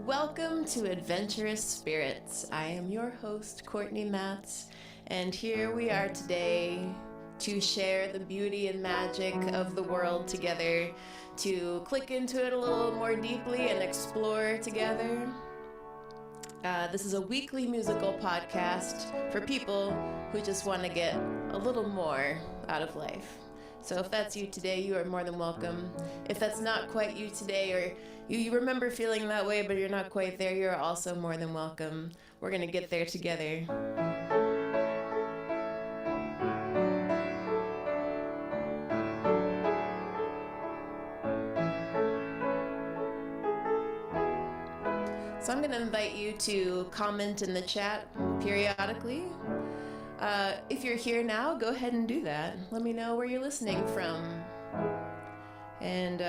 Welcome to Adventurous Spirits. I am your host, Cortney Matz, and here we are today to share the beauty and magic of the world together, to click into it a little more deeply and explore together. This is a weekly musical podcast for people who just want to get a little more out of life. So if that's you today, you are more than welcome. If that's not quite you today, or you remember feeling that way but you're not quite there, you're also more than welcome. We're going to get there together. So I'm going to invite you to comment in the chat periodically. If you're here now, go ahead and do that. Let me know where you're listening from. And,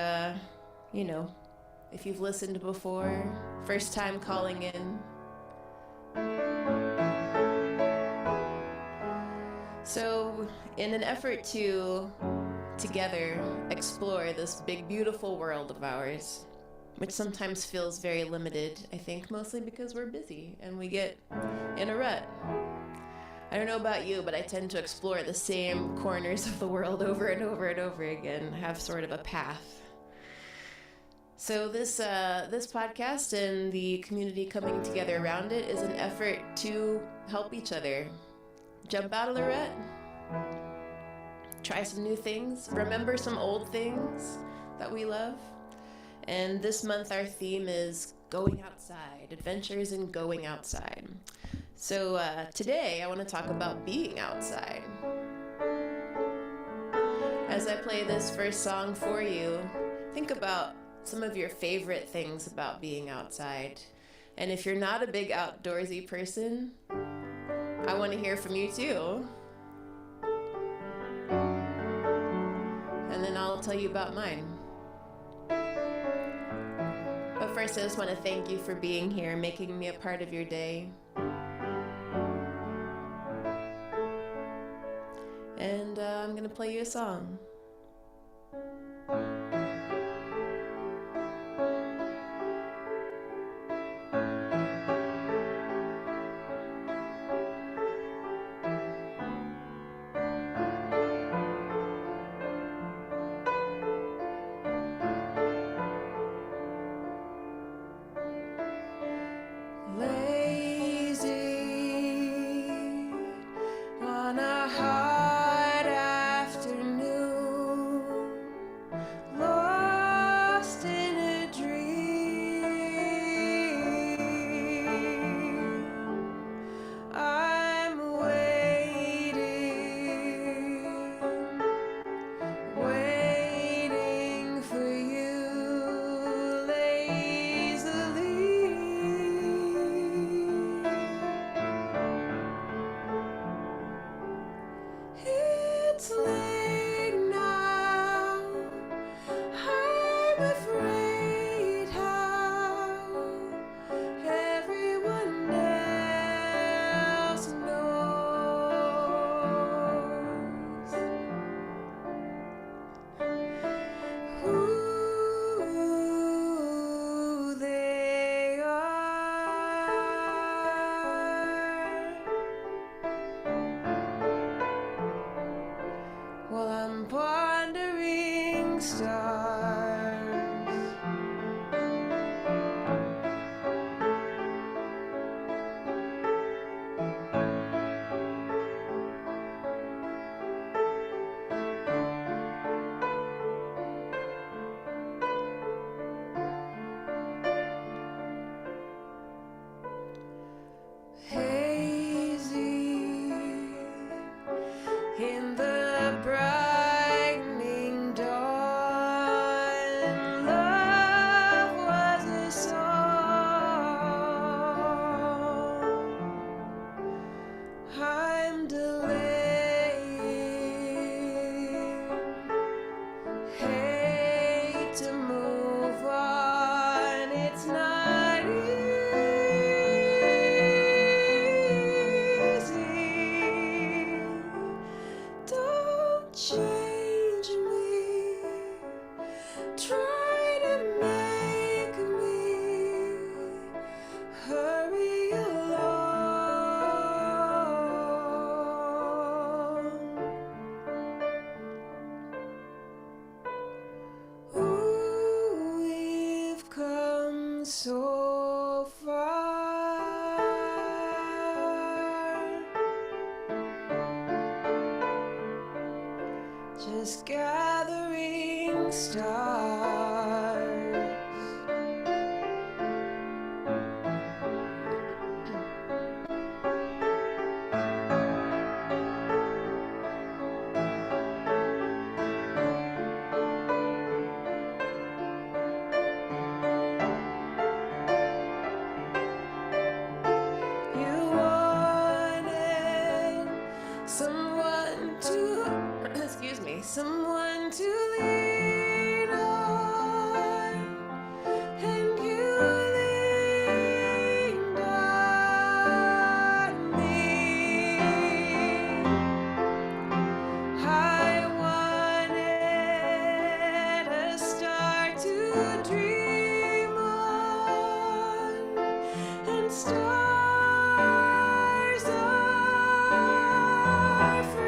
if you've listened before, first time calling in. So, in an effort to, together, explore this big, beautiful world of ours, which sometimes feels very limited, I think, mostly because we're busy and we get in a rut. I don't know about you, but I tend to explore the same corners of the world over and over and over again, have sort of a path. So this podcast and the community coming together around it is an effort to help each other jump out of the rut, try some new things, remember some old things that we love. And this month our theme is going outside, adventures in going outside. So today I want to talk about being outside. As I play this first song for you, think about some of your favorite things about being outside. And if you're not a big outdoorsy person, I want to hear from you too. And then I'll tell you about mine. But first I just want to thank you for being here, making me a part of your day. And I'm going to play you a song. Lazy on a hot afternoon, so far, just gathering stars. Someone to lean on, and you leaned on me. I wanted a star to dream on, and stars are free.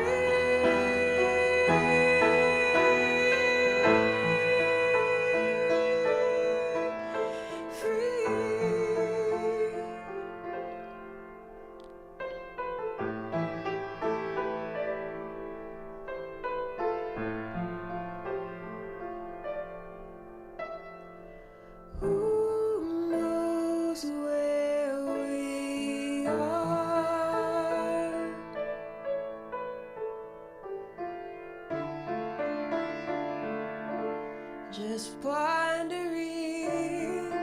Just wandering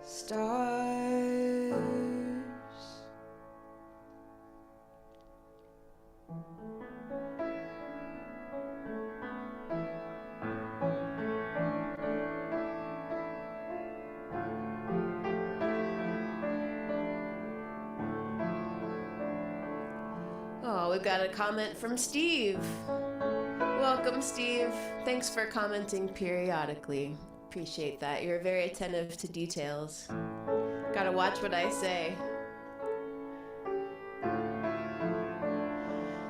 stars. Oh, we've got a comment from Steve. Welcome, Steve. Thanks for commenting periodically. Appreciate that. You're very attentive to details. Gotta watch what I say.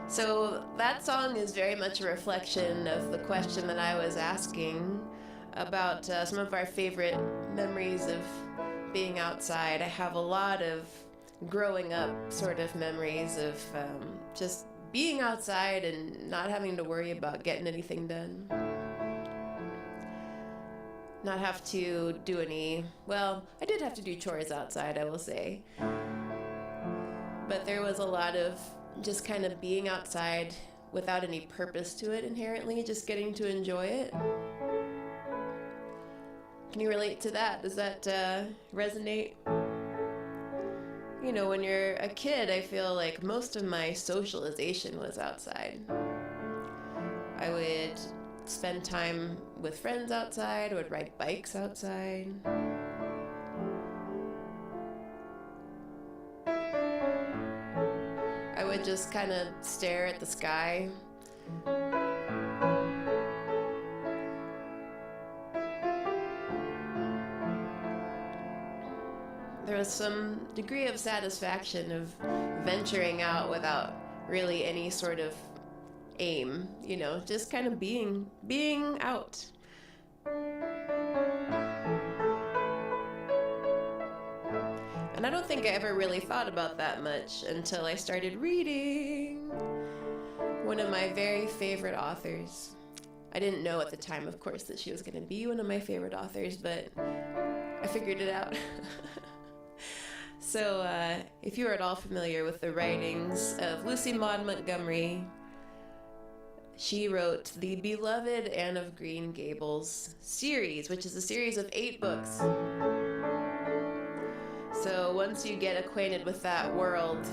So that song is very much a reflection of the question that I was asking about some of our favorite memories of being outside. I have a lot of growing up sort of memories of just being outside and not having to worry about getting anything done. Not have to do any, well, I did have to do chores outside, I will say. But there was a lot of just kind of being outside without any purpose to it inherently, just getting to enjoy it. Can you relate to that? Does that resonate? You know, when you're a kid, I feel like most of my socialization was outside. I would spend time with friends outside, I would ride bikes outside. I would just kind of stare at the sky. There was some degree of satisfaction of venturing out without really any sort of aim, you know, just kind of being out. And I don't think I ever really thought about that much until I started reading one of my very favorite authors. I didn't know at the time, of course, that she was going to be one of my favorite authors, but I figured it out. So, if you are at all familiar with the writings of Lucy Maud Montgomery, she wrote the beloved Anne of Green Gables series, which is a series of 8 books. So once you get acquainted with that world,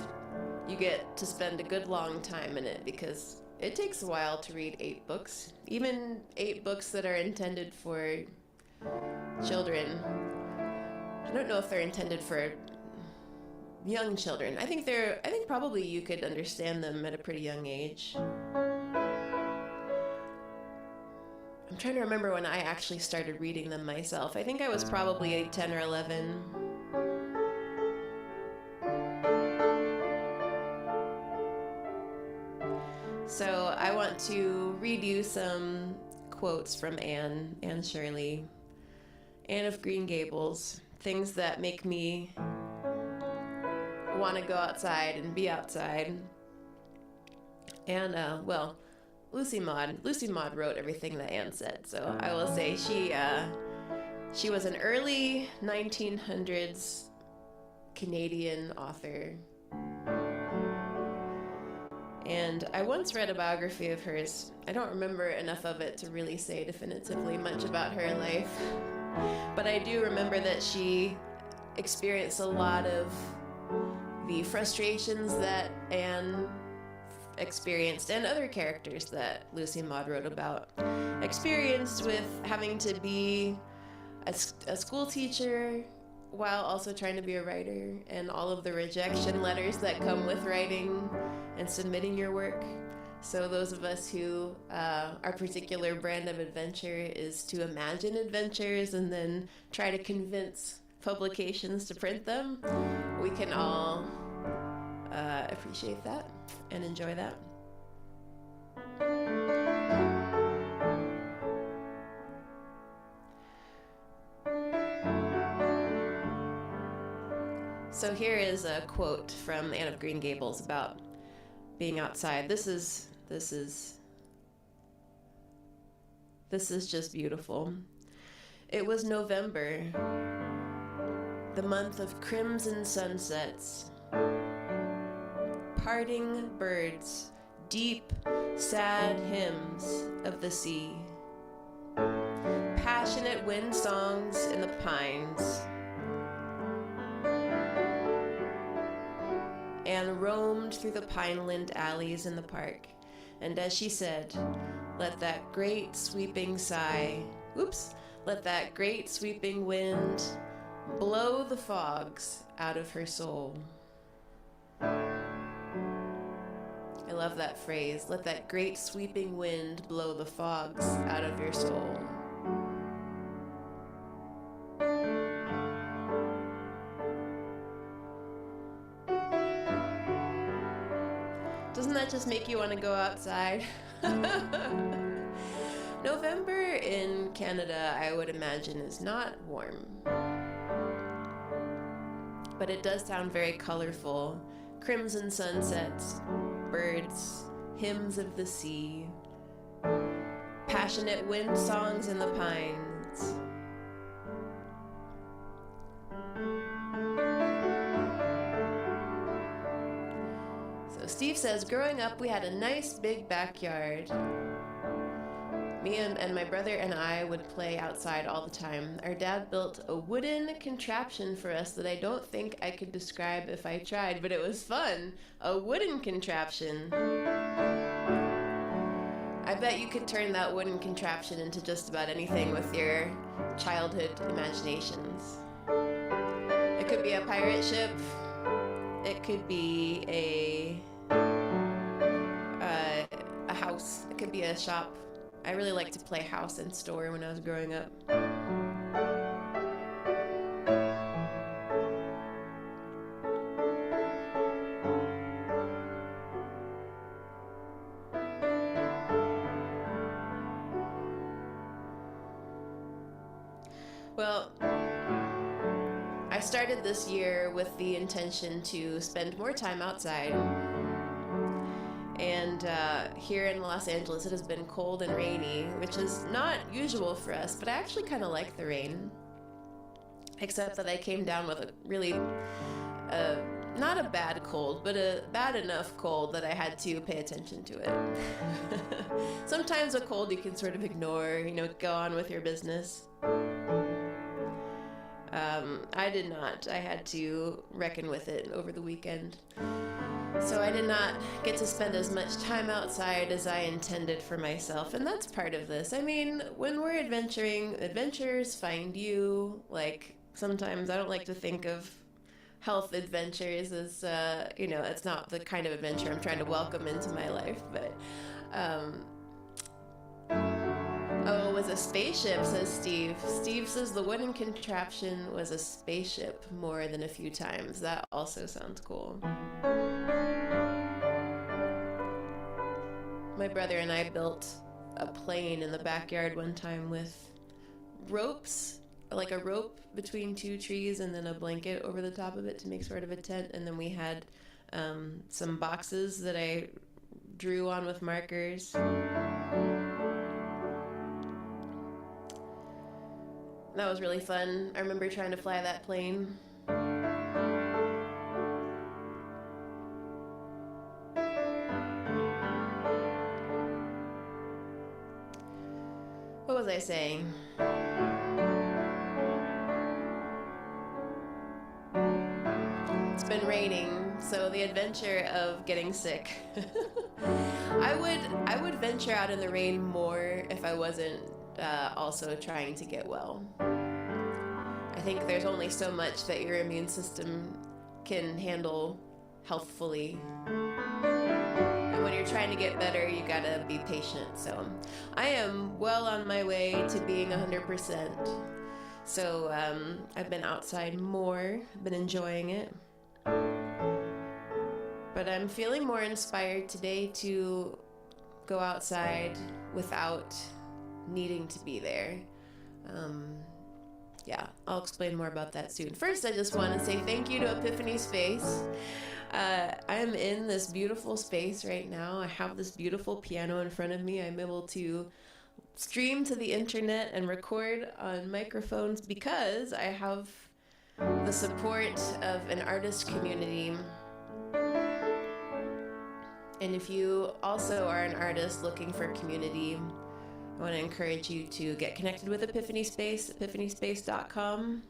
you get to spend a good long time in it, because it takes a while to read 8 books, even 8 books that are intended for children. I don't know if they're intended for young children. I think probably you could understand them at a pretty young age. I'm trying to remember when I actually started reading them myself. I think I was probably 10 or 11. So I want to read you some quotes from Anne Shirley. Anne of Green Gables, things that make me want to go outside and be outside. And, well, Lucy Maud wrote everything that Anne said, so I will say she was an early 1900s Canadian author. And I once read a biography of hers. I don't remember enough of it to really say definitively much about her life, but I do remember that she experienced a lot of the frustrations that Anne experienced, and other characters that Lucy Maud wrote about, experienced with having to be a school teacher while also trying to be a writer, and all of the rejection letters that come with writing and submitting your work. So those of us who, our particular brand of adventure is to imagine adventures and then try to convince publications to print them, we can all appreciate that and enjoy that. So here is a quote from Anne of Green Gables about being outside. This is just beautiful. It was November, the month of crimson sunsets, parting birds, deep, sad hymns of the sea, passionate wind songs in the pines. Anne roamed through the pineland alleys in the park, and as she said, let that great sweeping wind blow the fogs out of her soul. I love that phrase, let that great sweeping wind blow the fogs out of your soul. Doesn't that just make you want to go outside? November in Canada, I would imagine, is not warm. But it does sound very colorful. Crimson sunsets, birds, hymns of the sea, passionate wind songs in the pines. Steve says, growing up, we had a nice big backyard. Me and my brother and I would play outside all the time. Our dad built a wooden contraption for us that I don't think I could describe if I tried, but it was fun. A wooden contraption. I bet you could turn that wooden contraption into just about anything with your childhood imaginations. It could be a pirate ship. It could be a house. It could be a shop. I really liked to play house and store when I was growing up. Well, I started this year with the intention to spend more time outside. And here in Los Angeles, it has been cold and rainy, which is not usual for us, but I actually kind of like the rain. Except that I came down with a really, not a bad cold, but a bad enough cold that I had to pay attention to it. Sometimes a cold you can sort of ignore, go on with your business. I did not. I had to reckon with it over the weekend. So I did not get to spend as much time outside as I intended for myself, and that's part of this. I mean, when we're adventuring, adventures find you. Like, sometimes I don't like to think of health adventures as, it's not the kind of adventure I'm trying to welcome into my life, but, oh, it was a spaceship, says Steve. Steve says the wooden contraption was a spaceship more than a few times. That also sounds cool. My brother and I built a plane in the backyard one time with ropes like a rope between two trees and then a blanket over the top of it to make sort of a tent. And then we had some boxes that I drew on with markers. That was really fun. I remember trying to fly that plane. What was I saying? It's been raining, so the adventure of getting sick. I would venture out in the rain more if I wasn't also trying to get well. I think there's only so much that your immune system can handle healthfully. And when you're trying to get better, you gotta be patient. So I am well on my way to being 100%. So I've been outside more, been enjoying it. But I'm feeling more inspired today to go outside without needing to be there. Yeah, I'll explain more about that soon. First, I just want to say thank you to Epiphany Space. I am in this beautiful space right now. I have this beautiful piano in front of me. I'm able to stream to the internet and record on microphones because I have the support of an artist community. And if you also are an artist looking for community, I want to encourage you to get connected with Epiphany Space, epiphanyspace.com.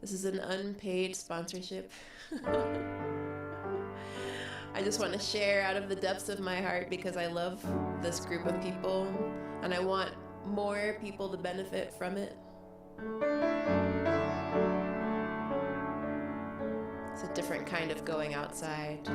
This is an unpaid sponsorship. I just want to share out of the depths of my heart because I love this group of people and I want more people to benefit from it. It's a different kind of going outside.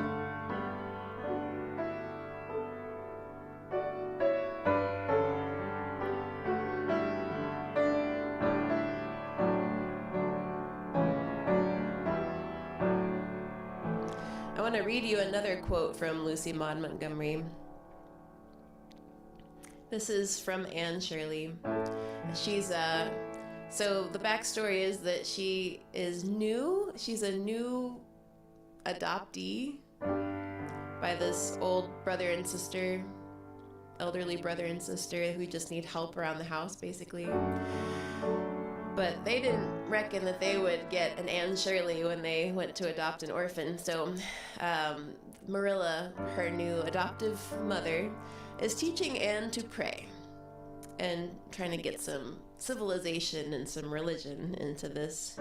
I want to read you another quote from Lucy Maud Montgomery. This is from Anne Shirley. She's so the backstory is that she is new. She's a new adoptee by this old brother and sister, elderly brother and sister who just need help around the house, basically. But they didn't reckon that they would get an Anne Shirley when they went to adopt an orphan. So Marilla, her new adoptive mother, is teaching Anne to pray and trying to get some civilization and some religion into this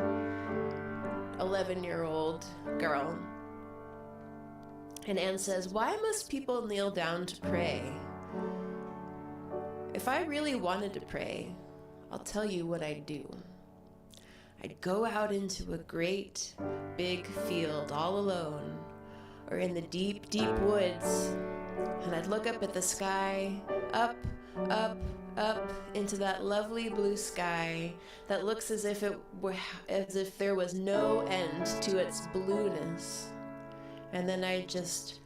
11-year-old girl. And Anne says, "Why must people kneel down to pray? If I really wanted to pray, I'll tell you what I'd do. I'd go out into a great big field all alone, or in the deep, deep woods, and I'd look up at the sky, up, up, up into that lovely blue sky that looks as if there was no end to its blueness. And then I'd just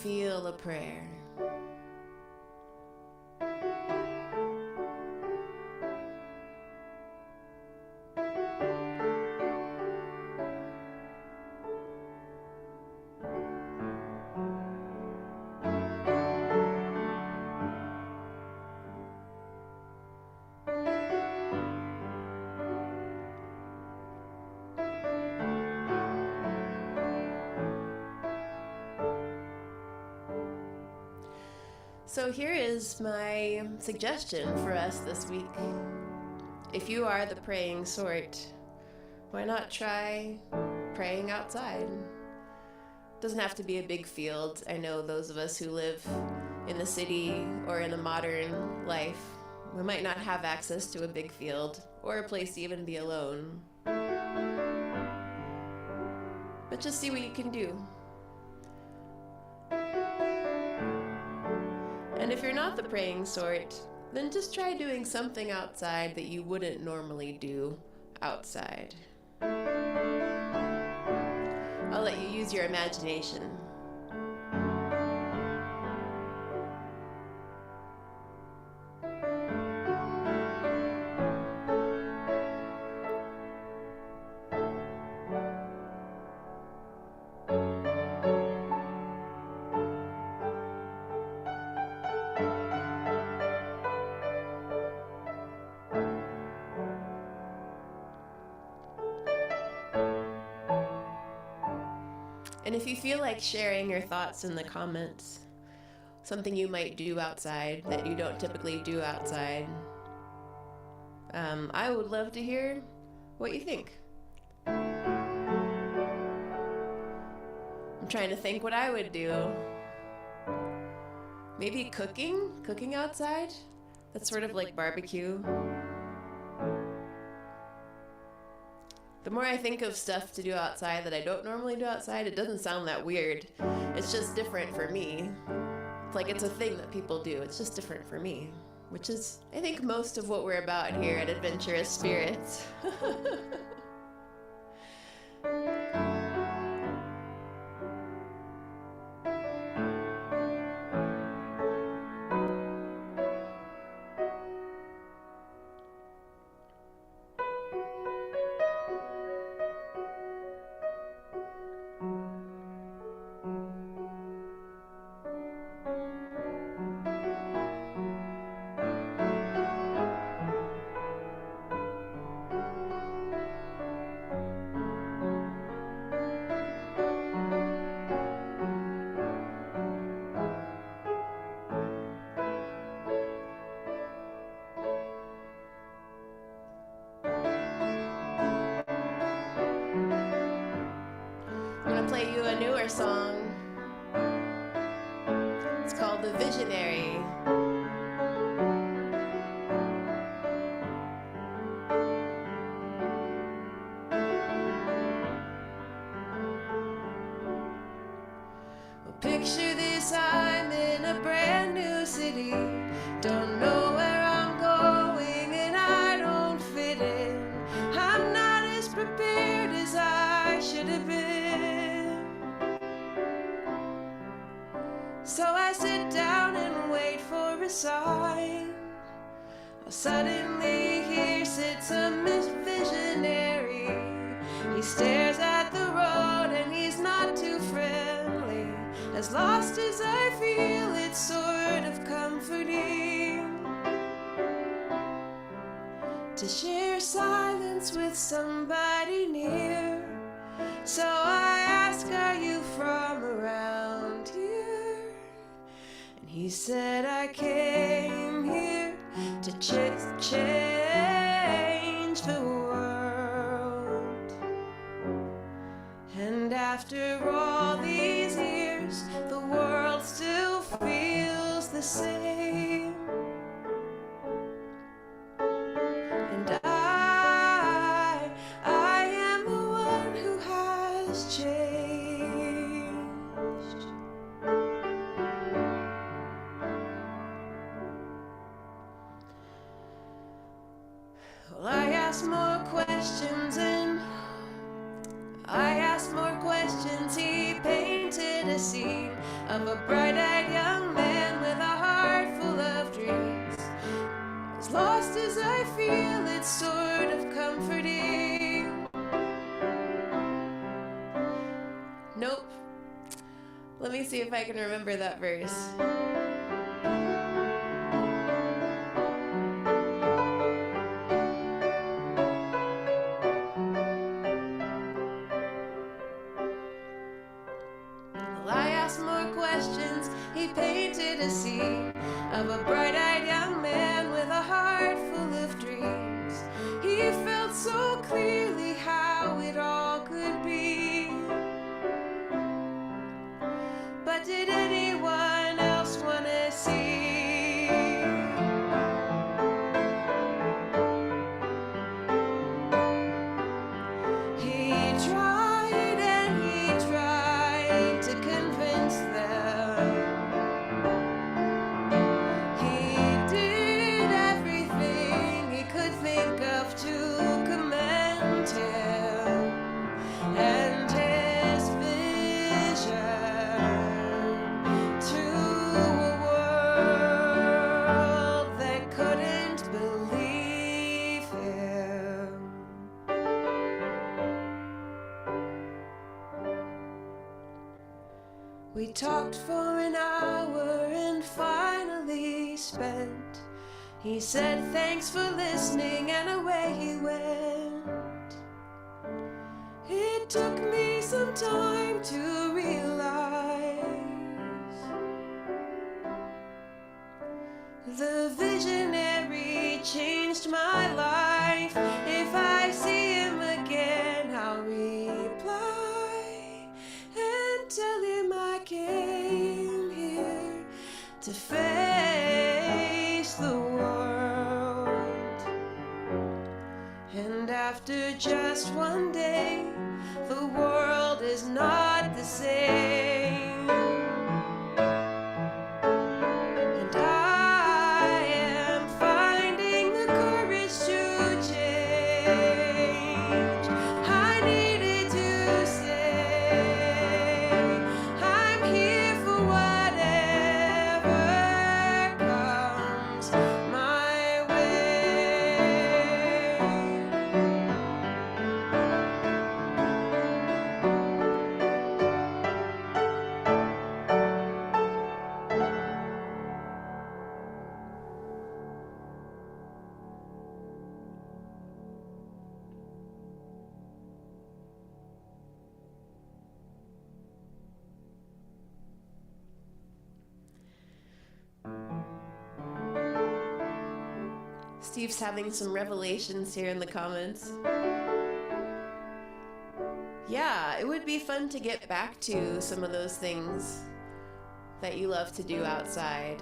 feel a prayer." So here is my suggestion for us this week. If you are the praying sort, why not try praying outside? Doesn't have to be a big field. I know those of us who live in the city or in a modern life, we might not have access to a big field or a place to even be alone. But just see what you can do. And if you're not the praying sort, then just try doing something outside that you wouldn't normally do outside. I'll let you use your imagination. And if you feel like sharing your thoughts in the comments, something you might do outside that you don't typically do outside, I would love to hear what you think. I'm trying to think what I would do. Maybe cooking outside? That's sort of like barbecue. The more I think of stuff to do outside that I don't normally do outside, it doesn't sound that weird. It's just different for me. It's like it's a thing that people do. It's just different for me, which is, I think, most of what we're about here at Adventurous Spirits. Play you a newer song. It's called The Visionary. Well, picture this, I'm in a brand new city. Don't know where I'm going and I don't fit in. I'm not as prepared as I should have been. So I sit down and wait for a sign. Suddenly here sits a visionary. He stares at the road and he's not too friendly. As lost as I feel, it's sort of comforting to share silence with somebody near. So I ask, are you from around here? And he said, I came here to change the world. And after all these years, the world still feels the same. And I am the one who has changed. Well, I asked more questions and I asked more questions. He painted a scene of a bright-eyed young man with a heart full of dreams. As lost as I feel, it's sort of comforting. Nope. Let me see if I can remember that verse. More questions. He painted a scene of a bright-eyed young man with a heart full of dreams. He felt so clearly how it all could be. But did anyone else want to see? He tried and he tried to convince them. He did everything he could think of to commend him and his vision to a world that couldn't believe him. We talked for an hour and finally spent. He said thanks for listening and away he went. It it took me some time to realize the visionary changed my life. If I see him again, I'll reply and tell him I came here to face the world. And after just one day, the world is not the same. And I am finding the courage to change. I needed to say, I'm here for whatever comes my way. Steve's having some revelations here in the comments. Yeah, it would be fun to get back to some of those things that you love to do outside.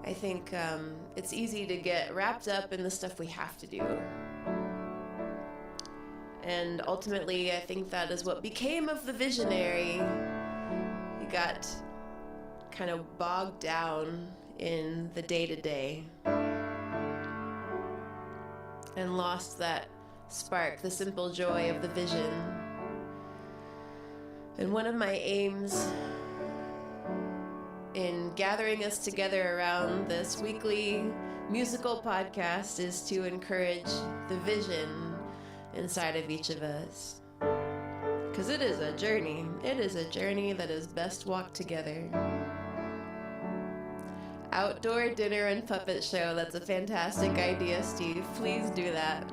I think it's easy to get wrapped up in the stuff we have to do. And ultimately, I think that is what became of the visionary. He got kind of bogged down in the day-to-day and lost that spark, the simple joy of the vision. And one of my aims in gathering us together around this weekly musical podcast is to encourage the vision inside of each of us. Because it is a journey. It is a journey that is best walked together. Outdoor dinner and puppet show. That's a fantastic idea, Steve. Please do that.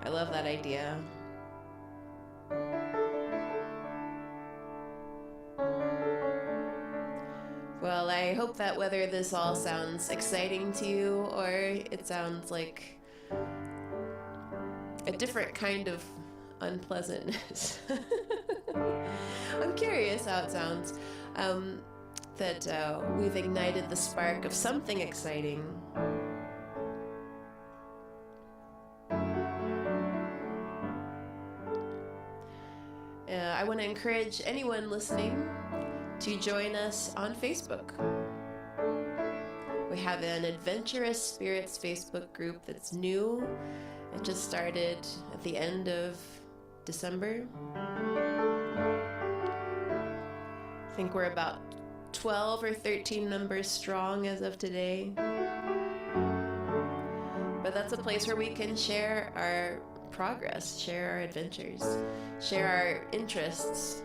I love that idea. Well, I hope that whether this all sounds exciting to you or it sounds like a different kind of unpleasantness. I'm curious how it sounds. That we've ignited the spark of something exciting. I want to encourage anyone listening to join us on Facebook. We have an Adventurous Spirits Facebook group that's new. It just started at the end of December. I think we're about 12 or 13 members strong as of today. But that's a place where we can share our progress, share our adventures, share our interests,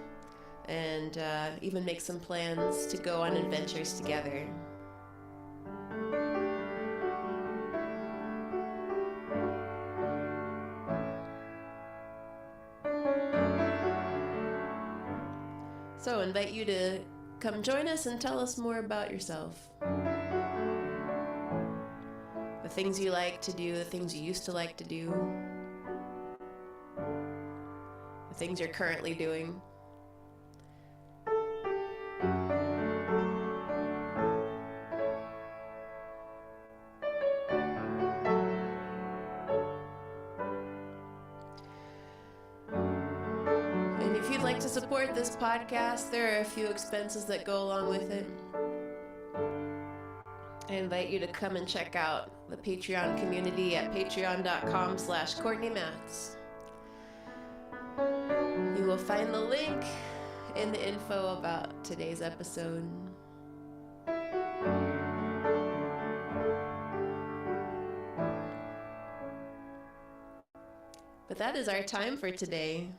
and even make some plans to go on adventures together. So I invite you to come join us and tell us more about yourself. The things you like to do, the things you used to like to do, the things you're currently doing. If you'd like to support this podcast, there are a few expenses that go along with it. I invite you to come and check out the Patreon community at patreon.com/CourtneyMatz. You will find the link in the info about today's episode. But that is our time for today.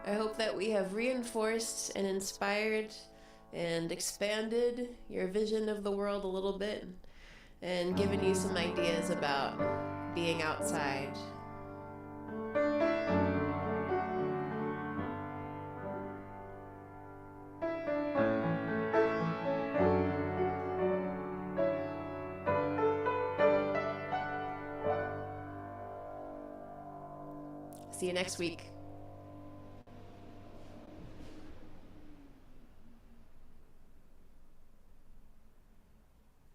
I hope that we we have reinforced and inspired and expanded your vision of the world a little bit and given you some ideas about being outside. See you next week.